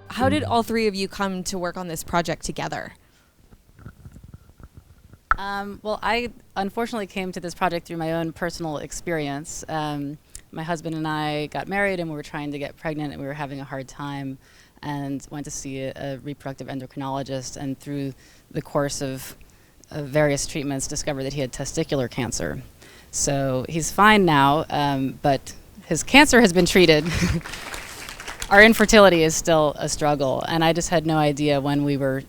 How did all three of you come to work on this project together? Well, I unfortunately came to this project through my own personal experience. My husband and I got married and we were trying to get pregnant and we were having a hard time and went to see a reproductive endocrinologist, and through the course of various treatments discovered that he had testicular cancer. So he's fine now, but his cancer has been treated. Our infertility is still a struggle, and I just had no idea when we were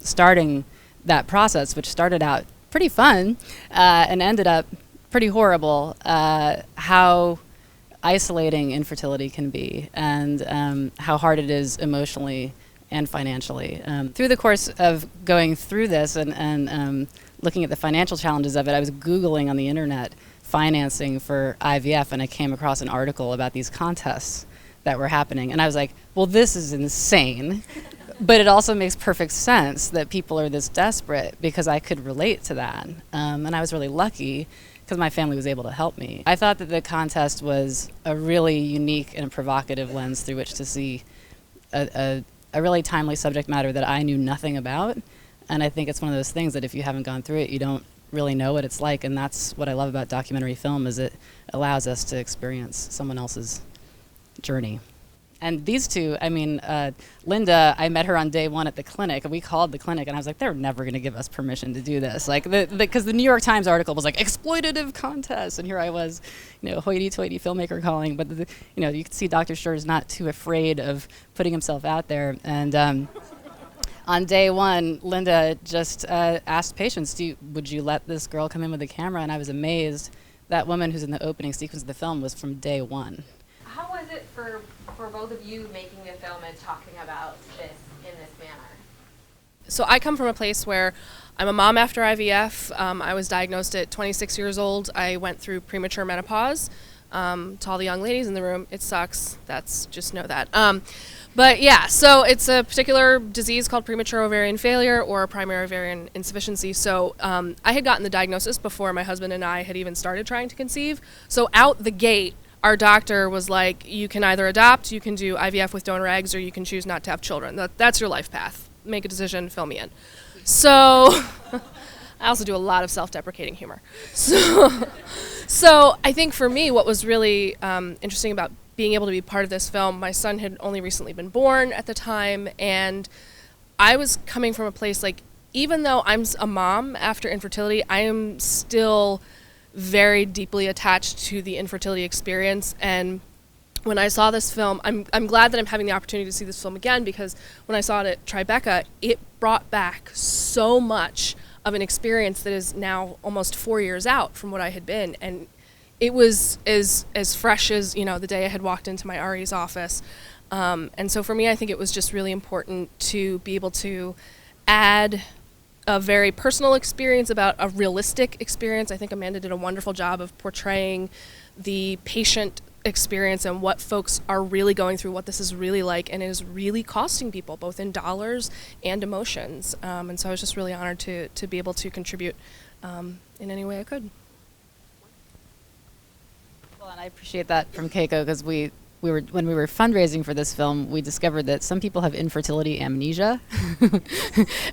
starting that process, which started out pretty fun and ended up pretty horrible, how isolating infertility can be, and how hard it is emotionally and financially. Through the course of going through this and looking at the financial challenges of it, I was Googling on the internet financing for IVF, and I came across an article about these contests that were happening, and I was like, well, this is insane. But it also makes perfect sense that people are this desperate, because I could relate to that. And I was really lucky because my family was able to help me. I thought that the contest was a really unique and provocative lens through which to see a really timely subject matter that I knew nothing about. And I think it's one of those things that if you haven't gone through it, you don't really know what it's like. And that's what I love about documentary film, is it allows us to experience someone else's journey. And these two, I mean, Linda, I met her on day one at the clinic, and we called the clinic, and I was like, they're never going to give us permission to do this. Like, because the New York Times article was like, exploitative contest, and here I was, hoity-toity filmmaker calling. But, you could see Dr. Schur's not too afraid of putting himself out there. And on day one, Linda just asked patients, would you let this girl come in with a camera? And I was amazed. That woman who's in the opening sequence of the film was from day one. How was it for both of you making the film and talking about this in this manner? So I come from a place where I'm a mom after IVF. I was diagnosed at 26 years old. I went through premature menopause. To all the young ladies in the room, it sucks. Just know that. But yeah, so it's a particular disease called premature ovarian failure or primary ovarian insufficiency. So I had gotten the diagnosis before my husband and I had even started trying to conceive. So out the gate, our doctor was like, you can either adopt, you can do IVF with donor eggs, or you can choose not to have children. That's your life path. Make a decision, fill me in. So I also do a lot of self-deprecating humor. So I think for me, what was really interesting about being able to be part of this film, my son had only recently been born at the time, and I was coming from a place like, even though I'm a mom after infertility, I am still very deeply attached to the infertility experience. And when I saw this film, I'm glad that I'm having the opportunity to see this film again, because when I saw it at Tribeca, it brought back so much of an experience that is now almost 4 years out from what I had been. And it was as fresh as, the day I had walked into my RE's office. And so for me, I think it was just really important to be able to add a very personal experience about a realistic experience. I think Amanda did a wonderful job of portraying the patient experience and what folks are really going through, what this is really like, and it is really costing people, both in dollars and emotions. And so I was just really honored to be able to contribute in any way I could. Well, and I appreciate that from Keiko, because when we were fundraising for this film, we discovered that some people have infertility amnesia,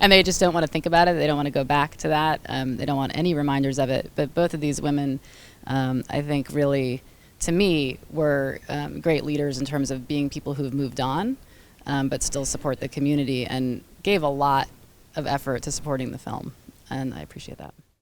and they just don't want to think about it. They don't want to go back to that. They don't want any reminders of it. But both of these women, I think, really, to me, were great leaders in terms of being people who have moved on, but still support the community, and gave a lot of effort to supporting the film. And I appreciate that.